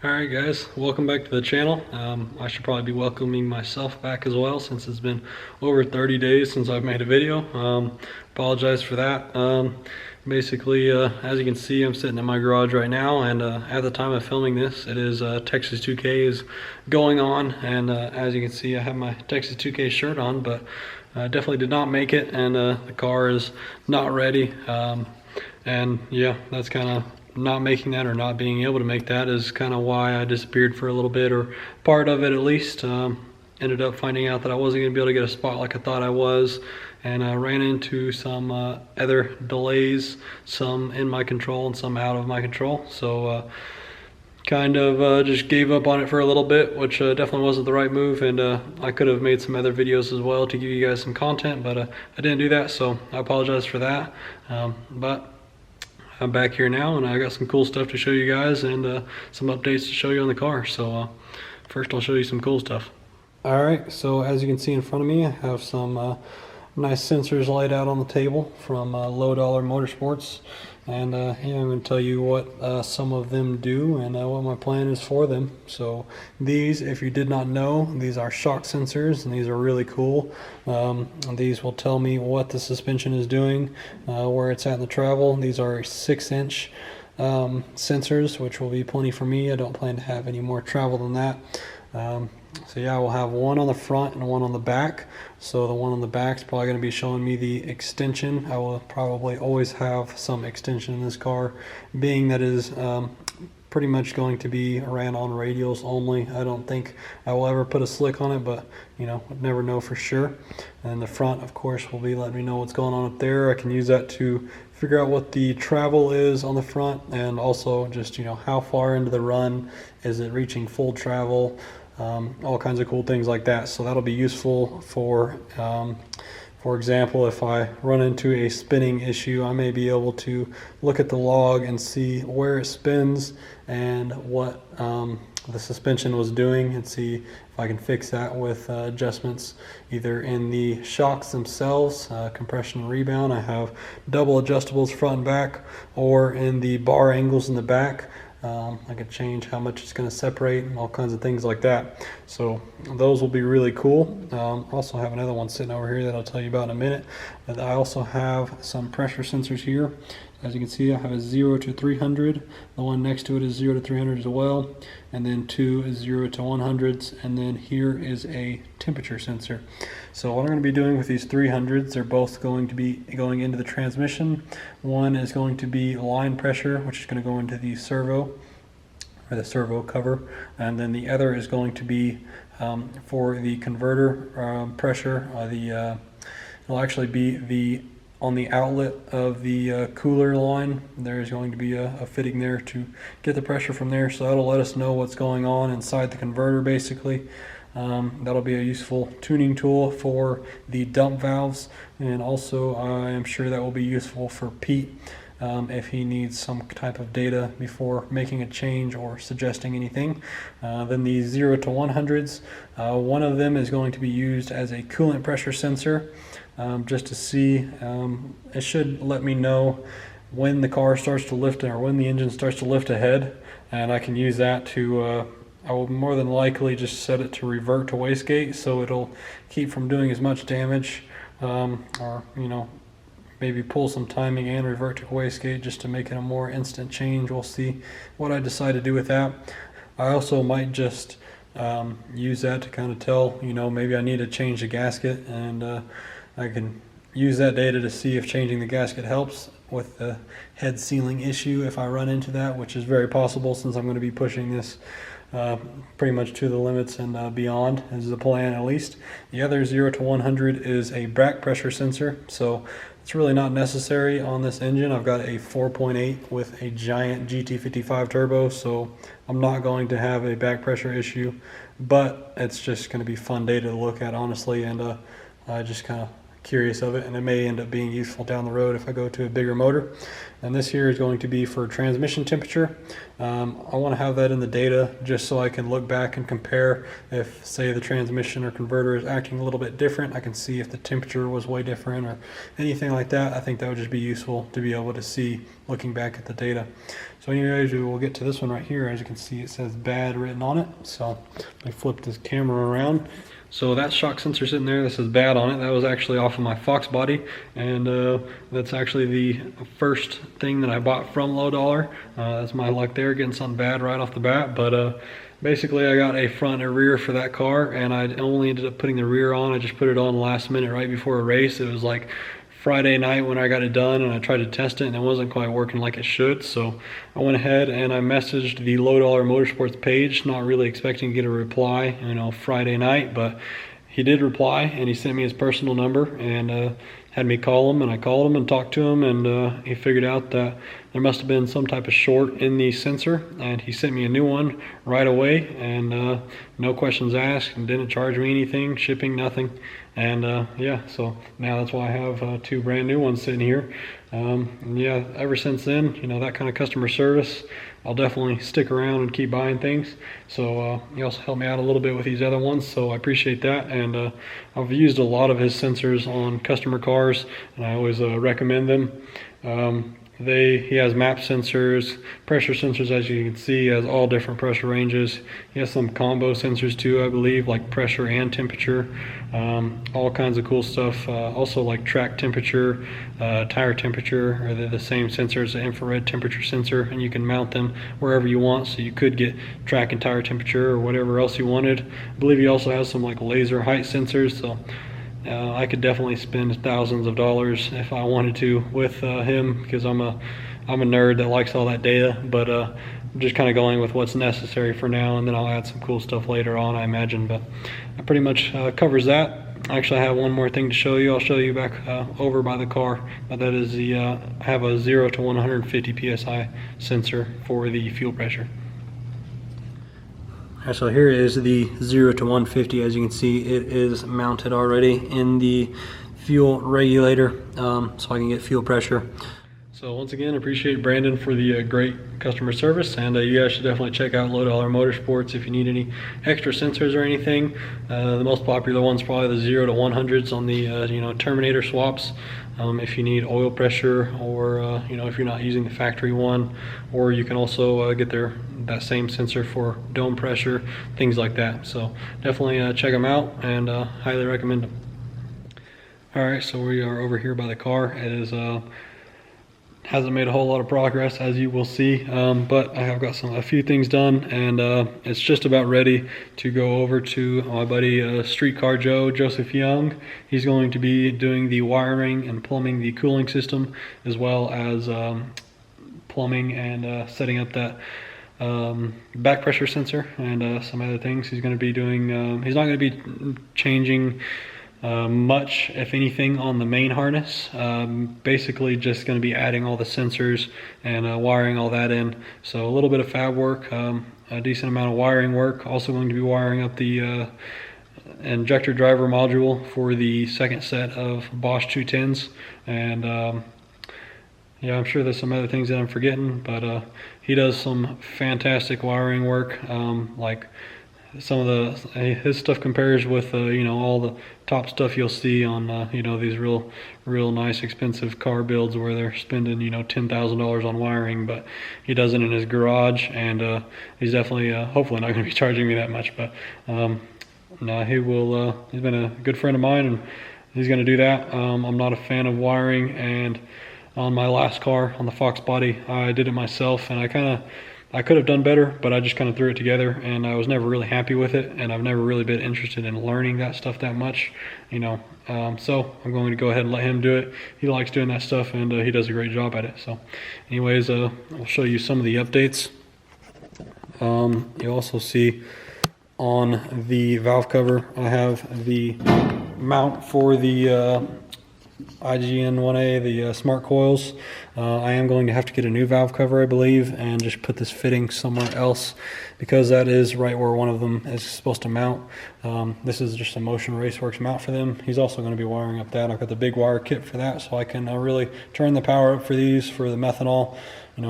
Alright guys, welcome back to the channel. I should probably be welcoming myself back as well since it's been over 30 days since I've made a video. Apologize for that. Basically, as you can see, I'm sitting in my garage right now, and at the time of filming this, it is Texas 2K is going on, and as you can see, I have my Texas 2K shirt on, but definitely did not make it, and the car is not ready. And yeah, that's kind of not making that, or not being able to make that, is kind of why I disappeared for a little bit, or part of it at least. Ended up finding out that I wasn't going to be able to get a spot like I thought I was, and I ran into some other delays, some in my control and some out of my control. So kind of just gave up on it for a little bit, which definitely wasn't the right move, and I could have made some other videos as well to give you guys some content, but I didn't do that, so I apologize for that. But I'm back here now, and I got some cool stuff to show you guys, and some updates to show you on the car. So first I'll show you some cool stuff. Alright, so as you can see in front of me, I have some nice sensors laid out on the table from Low Dollar Motorsports, and yeah, I'm going to tell you what some of them do and what my plan is for them. So these, if you did not know, these are shock sensors, and these are really cool. These will tell me what the suspension is doing, where it's at in the travel. These are 6-inch sensors, which will be plenty for me. I don't plan to have any more travel than that. So yeah, we'll have one on the front and one on the back. So the one on the back is probably going to be showing me the extension. I will probably always have some extension in this car, being that it is pretty much going to be ran on radials only. I don't think I will ever put a slick on it, but you know, never know for sure. And the front, of course, will be letting me know what's going on up there. I can use that to figure out what the travel is on the front, and also just, you know, how far into the run is it reaching full travel. All kinds of cool things like that. So that'll be useful for example, if I run into a spinning issue, I may be able to look at the log and see where it spins and what the suspension was doing, and see if I can fix that with adjustments either in the shocks themselves, compression and rebound. I have double adjustables front and back, or in the bar angles in the back. I could change how much it's going to separate and all kinds of things like that. So those will be really cool. Also have another one sitting over here that I'll tell you about in a minute. But I also have some pressure sensors here. As you can see, I have a 0 to 300. The one next to it is 0 to 300 as well. And then 2 is 0 to 100s. And then here is a temperature sensor. So what I'm going to be doing with these 300s, they're both going to be going into the transmission. One is going to be line pressure, which is going to go into the servo, or the servo cover. And then the other is going to be for the converter pressure. It'll actually be on the outlet of the cooler line. There's going to be a fitting there to get the pressure from there, so that'll let us know what's going on inside the converter basically. That'll be a useful tuning tool for the dump valves, and also I am sure that will be useful for Pete if he needs some type of data before making a change or suggesting anything. Then the 0 to 100s, one of them is going to be used as a coolant pressure sensor, just to see, it should let me know when the car starts to lift, or when the engine starts to lift ahead, and I can use that to I will more than likely just set it to revert to wastegate, so it'll keep from doing as much damage, or you know, maybe pull some timing and revert to wastegate just to make it a more instant change. We'll see what I decide to do with that. I also might just use that to kind of tell, you know, maybe I need to change the gasket, and I can use that data to see if changing the gasket helps with the head sealing issue if I run into that, which is very possible since I'm going to be pushing this pretty much to the limits and beyond, is the plan at least. The other 0 to 100 is a back pressure sensor, so it's really not necessary on this engine. I've got a 4.8 with a giant GT55 turbo, so I'm not going to have a back pressure issue, but it's just going to be fun data to look at, honestly, and just kind of curious of it, and it may end up being useful down the road if I go to a bigger motor. And this here is going to be for transmission temperature. I want to have that in the data just so I can look back and compare if, say, the transmission or converter is acting a little bit different. I can see if the temperature was way different or anything like that. I think that would just be useful to be able to see looking back at the data. So anyways, we will get to this one right here. As you can see, it says bad written on it. So I flip this camera around. So that shock sensor sitting there that says bad on it, that was actually off of my Fox body, and that's actually the first thing that I bought from Low Dollar. That's my luck there, getting something bad right off the bat. But basically I got a front and rear for that car, and I only ended up putting the rear on. I just put it on last minute right before a race. It was like Friday night when I got it done, and I tried to test it and it wasn't quite working like it should. So I went ahead and I messaged the Low Dollar Motorsports page, not really expecting to get a reply, Friday night, but he did reply, and he sent me his personal number and had me call him, and I called him and talked to him, and he figured out that there must have been some type of short in the sensor, and he sent me a new one right away, and no questions asked, and didn't charge me anything, shipping, nothing. And yeah, so now that's why I have two brand new ones sitting here. And yeah, ever since then, that kind of customer service, I'll definitely stick around and keep buying things. So he also helped me out a little bit with these other ones, so I appreciate that. And I've used a lot of his sensors on customer cars, and I always recommend them. He has map sensors, pressure sensors, as you can see. He has all different pressure ranges. He has some combo sensors too, I believe, like pressure and temperature. All kinds of cool stuff. Also like track temperature, tire temperature, or they're the same sensor as the infrared temperature sensor, and you can mount them wherever you want. So you could get track and tire temperature or whatever else you wanted. I believe he also has some like laser height sensors. So I could definitely spend thousands of dollars if I wanted to with him, because I'm a nerd that likes all that data. But I'm just kind of going with what's necessary for now, and then I'll add some cool stuff later on, I imagine. But that pretty much covers that. Actually, I have one more thing to show you. I'll show you back over by the car. But that is I have a 0 to 150 psi sensor for the fuel pressure. So here is the 0 to 150. As you can see, it is mounted already in the fuel regulator, so I can get fuel pressure. So once again, appreciate Brandon for the great customer service, and you guys should definitely check out Low Dollar Motorsports if you need any extra sensors or anything. The most popular one's probably the 0 to 100s on the Terminator swaps. If you need oil pressure, or if you're not using the factory one, or you can also get that same sensor for dome pressure, things like that. So definitely check them out, and highly recommend them. Alright, so we are over here by the car. It is hasn't made a whole lot of progress, as you will see, but I have got a few things done, and it's just about ready to go over to my buddy Streetcar Joseph Young. He's going to be doing the wiring and plumbing the cooling system, as well as plumbing and setting up that back pressure sensor and some other things. He's going to be doing he's not going to be changing much, if anything, on the main harness. Basically just going to be adding all the sensors and wiring all that in. So a little bit of fab work, a decent amount of wiring work. Also going to be wiring up the injector driver module for the second set of Bosch 210s. And yeah, I'm sure there's some other things that I'm forgetting, but he does some fantastic wiring work. Like some of his stuff compares with all the top stuff you'll see on these real nice expensive car builds where they're spending $10,000 on wiring. But he does it in his garage, and he's definitely hopefully not going to be charging me that much. But no, he will. He's been a good friend of mine, and he's going to do that. I'm not a fan of wiring, and on my last car, on the Fox body, I did it myself, and I could have done better, but I just kind of threw it together, and I was never really happy with it, and I've never really been interested in learning that stuff that much, so I'm going to go ahead and let him do it. He likes doing that stuff, and he does a great job at it. So anyways, I'll show you some of the updates. You also see on the valve cover, I have the mount for the IGN-1A, the smart coils. I am going to have to get a new valve cover, I believe, and just put this fitting somewhere else, because that is right where one of them is supposed to mount. This is just a Motion Raceworks mount for them. He's also going to be wiring up that. I've got the big wire kit for that, so I can really turn the power up for these, for the methanol,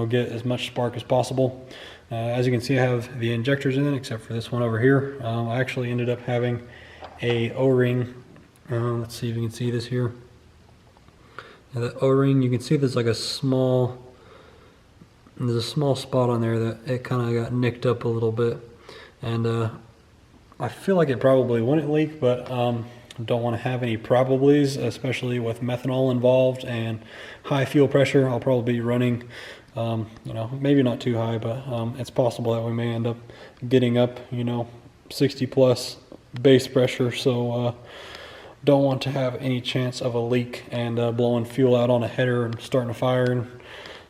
get as much spark as possible. As you can see, I have the injectors in it, except for this one over here. I actually ended up having a O-ring. Let's see if you can see this here. The O-ring, you can see there's like a small there's a small spot on there that it kind of got nicked up a little bit, and I feel like it probably wouldn't leak, but don't want to have any probablys, especially with methanol involved and high fuel pressure. I'll probably be running, you know, maybe not too high, but it's possible that we may end up getting up, you know, 60 plus base pressure. So don't want to have any chance of a leak and blowing fuel out on a header and starting a fire and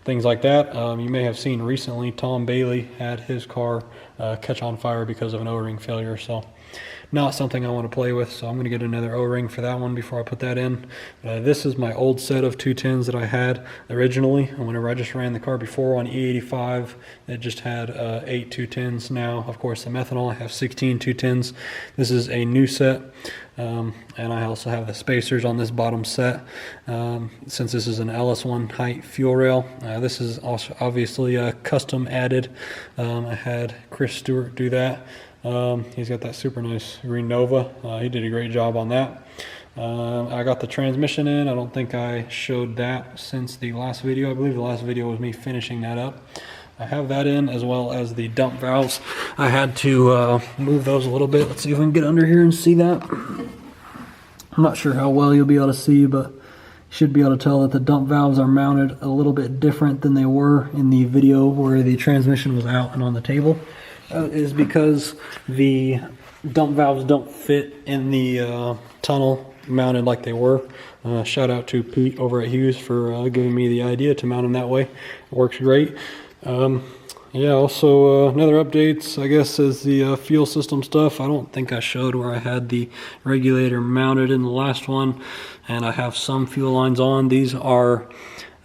things like that. You may have seen recently Tom Bailey had his car catch on fire because of an O-ring failure. So not something I want to play with, so I'm going to get another O-ring for that one before I put that in. This is my old set of 210s that I had originally. Whenever I just ran the car before on E85, it just had 8 210s. Now, of course, the methanol, I have 16 210s. This is a new set, and I also have the spacers on this bottom set. Since this is an LS1 height fuel rail, this is also obviously custom added. I had Chris Stewart do that. He's got that super nice green Nova. He did a great job on that. I got the transmission in. I don't think I showed that since the last video. I believe the last video was me finishing that up. I have that in, as well as the dump valves. I had to move those a little bit. Let's see if we can get under here and see that. I'm not sure how well you'll be able to see, but you should be able to tell that the dump valves are mounted a little bit different than they were in the video where the transmission was out and on the table. Is because the dump valves don't fit in the tunnel mounted like they were. Shout out to Pete over at Hughes for giving me the idea to mount them that way. It works great. Yeah, also another updates, I guess, is the fuel system stuff. I don't think I showed where I had the regulator mounted in the last one, and I have some fuel lines on. These are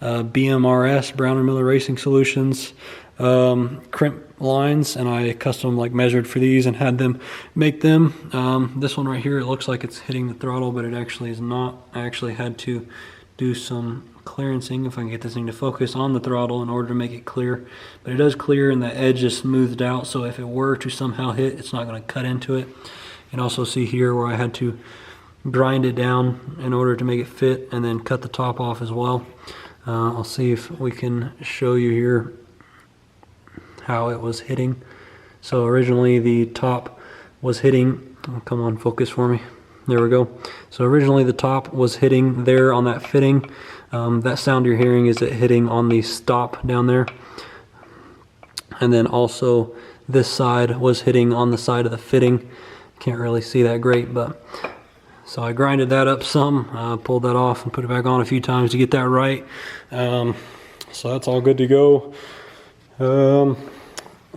BMRS, Brown & Miller Racing Solutions crimp lines, and I custom measured for these and had them make them. This one right here, it looks like it's hitting the throttle, but it actually is not. I actually had to do some clearancing, if I can get this thing to focus, on the throttle in order to make it clear. But it does clear and the edge is smoothed out, so if it were to somehow hit, it's not going to cut into it. You can also see here where I had to grind it down in order to make it fit, and then cut the top off as well. I'll see if we can show you here how it was hitting. So originally the top was hitting, oh, come on, focus for me, there we go. So originally the top was hitting there on that fitting. That sound you're hearing is it hitting on the stop down there, and then also this side was hitting on the side of the fitting. Can't really see that great, but so I grinded that up some, pulled that off and put it back on a few times to get that right. So that's all good to go.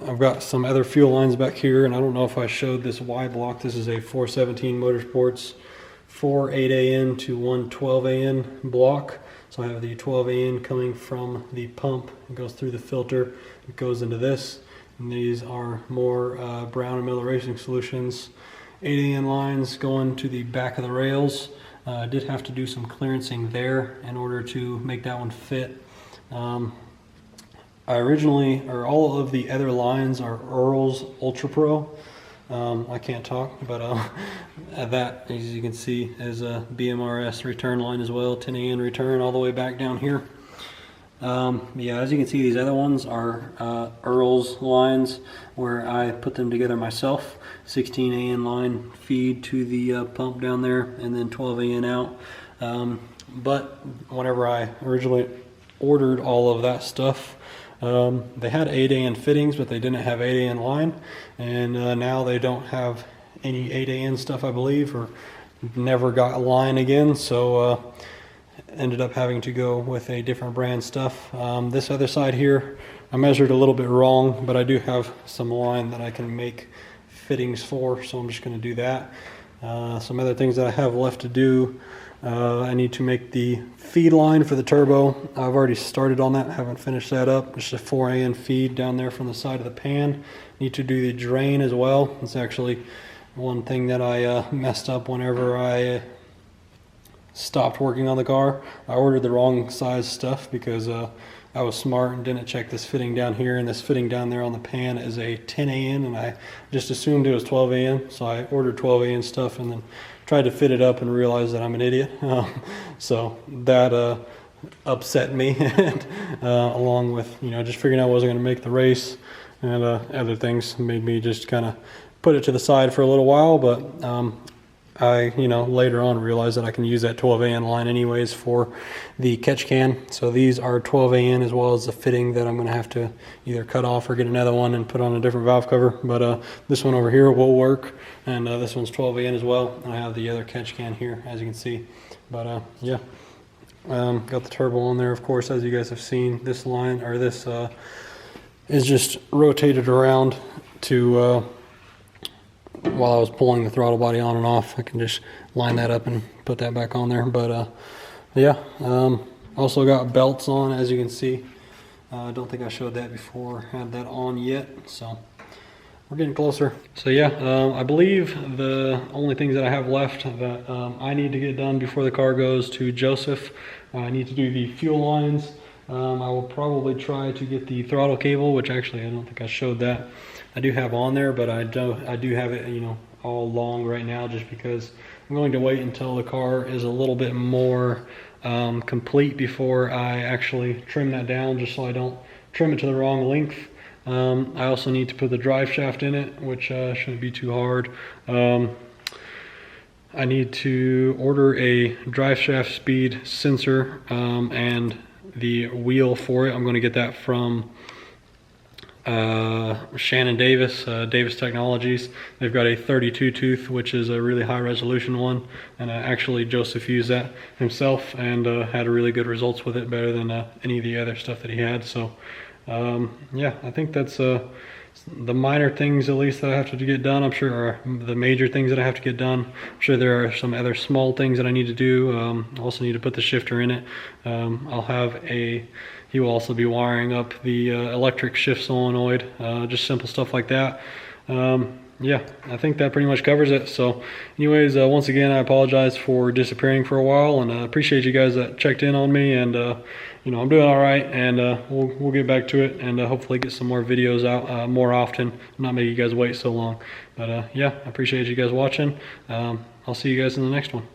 I've got some other fuel lines back here, and I don't know if I showed this Y block. This is a 417 Motorsports 4 8AN to 1 12AN block. So I have the 12AN coming from the pump. It goes through the filter. It goes into this. And these are more Brown & Miller Racing Solutions 8AN lines going to the back of the rails. I did have to do some clearancing there in order to make that one fit. I originally, or all of the other lines are Earl's Ultra Pro. I can't talk, but that, as you can see, is a BMRS return line as well, 10AN return all the way back down here. Yeah, as you can see, these other ones are Earl's lines where I put them together myself. 16AN line feed to the pump down there, and then 12AN out. But whenever I originally ordered all of that stuff, they had 8AN fittings, but they didn't have 8AN line, and now they don't have any 8AN stuff, I believe, or never got a line again, so ended up having to go with a different brand stuff. This other side here, I measured a little bit wrong, but I do have some line that I can make fittings for, so I'm just going to do that. Some other things that I have left to do, I need to make the feed line for the turbo. I've already started on that, haven't finished that up. Just a 4AN feed down there from the side of the pan. Need to do the drain as well. It's actually one thing that I messed up whenever I stopped working on the car. I ordered the wrong size stuff because I was smart and didn't check this fitting down here, and this fitting down there on the pan is a 10AN, and I just assumed it was 12AN, so I ordered 12AN stuff and then tried to fit it up and realized that I'm an idiot. So that upset me, and, along with, you know, just figuring out I wasn't going to make the race, and other things made me just kind of put it to the side for a little while. But I, you know, later on realized that I can use that 12AN line anyways for the catch can. So these are 12AN, as well as the fitting that I'm going to have to either cut off or get another one and put on a different valve cover. But this one over here will work, and this one's 12AN as well. I have the other catch can here, as you can see. But yeah, got the turbo on there, of course, as you guys have seen. This line, or this is just rotated around to while I was pulling the throttle body on and off. I can just line that up and put that back on there. But yeah, also got belts on, as you can see. I don't think I showed that before, had that on yet, so we're getting closer. So yeah, I believe the only things that I have left that I need to get done before the car goes to Joseph, I need to do the fuel lines. I will probably try to get the throttle cable, which actually I don't think I showed that. I do have on there, but I do have it, you know, all long right now, just because I'm going to wait until the car is a little bit more complete before I actually trim that down, just so I don't trim it to the wrong length. I also need to put the drive shaft in it, which shouldn't be too hard. I need to order a drive shaft speed sensor and the wheel for it. I'm going to get that from Shannon Davis, Davis Technologies. They've got a 32 tooth, which is a really high resolution one, and actually Joseph used that himself and had really good results with it, better than any of the other stuff that he had. So yeah, I think that's the minor things, at least, that I have to get done. I'm sure are the major things that I have to get done. I'm sure there are some other small things that I need to do. I also need to put the shifter in it. He will also be wiring up the electric shift solenoid, just simple stuff like that. Yeah, I think that pretty much covers it. So anyways, once again, I apologize for disappearing for a while, and I appreciate you guys that checked in on me. And you know, I'm doing all right, and we'll get back to it, and hopefully get some more videos out more often, not make you guys wait so long. But yeah, I appreciate you guys watching. I'll see you guys in the next one.